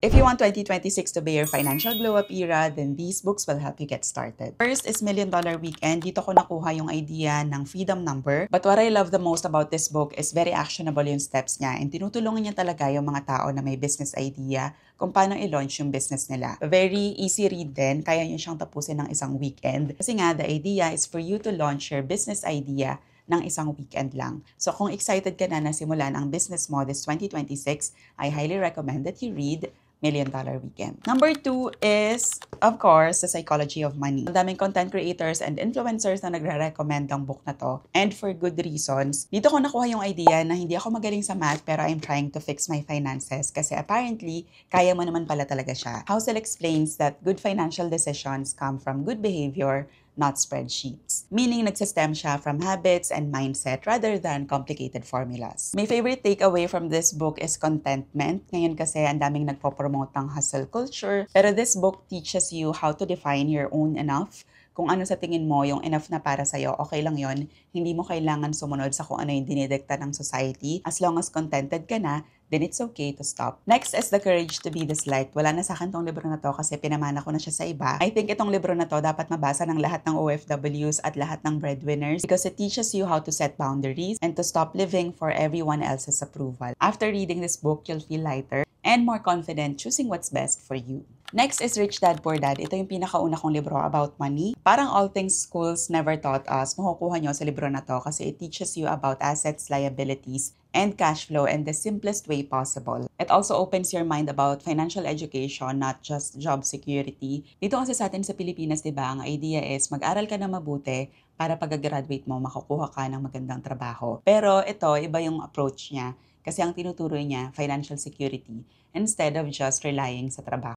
If you want 2026 to be your financial glow-up era, then these books will help you get started. First is $1 Million Weekend. Dito ko nakuha yung idea ng freedom number. But what I love the most about this book is very actionable yung steps niya and tinutulungan niya talaga yung mga tao na may business idea kung paano i-launch yung business nila. Very easy read din, kaya niyo siyang tapusin ng isang weekend. Kasi nga, the idea is for you to launch your business idea ng isang weekend lang. So kung excited ka na simulan ang business mo this 2026, I highly recommend that you read $1 Million Weekend. Number 2 is, of course, The Psychology of Money. Ang daming content creators and influencers na nagre-recommend ang book na to. And for good reasons. Dito ko nakuha yung idea na hindi ako magaling sa math pero I'm trying to fix my finances kasi apparently, kaya mo naman pala talaga siya. Housel explains that good financial decisions come from good behavior, not spreadsheets. Meaning, nagsistem siya from habits and mindset rather than complicated formulas. My favorite takeaway from this book is contentment. Ngayon kasi ang daming nagpo-promote ng hustle culture. Pero this book teaches you how to define your own enough. Kung ano sa tingin mo yung enough na para sa'yo, okay lang yon. Hindi mo kailangan sumunod sa kung ano yung dinidikta ng society. As long as contented ka na, then it's okay to stop. Next is The Courage to Be Disliked. Wala na sa akin tong libro na to kasi pinamana ko na siya sa iba. I think itong libro na to dapat mabasa ng lahat ng OFWs at lahat ng breadwinners because it teaches you how to set boundaries and to stop living for everyone else's approval. After reading this book, you'll feel lighter and more confident choosing what's best for you. Next is Rich Dad Poor Dad. Ito yung pinakauna kong libro about money. Parang all things schools never taught us, makukuha nyo sa libro na to kasi it teaches you about assets, liabilities, and cash flow in the simplest way possible. It also opens your mind about financial education, not just job security. Dito kasi sa atin sa Pilipinas, di ba, ang idea is mag-aral ka na mabuti para pag-graduate mo, makukuha ka ng magandang trabaho. Pero ito, iba yung approach niya kasi ang tinuturo niya, financial security, instead of just relying sa trabaho.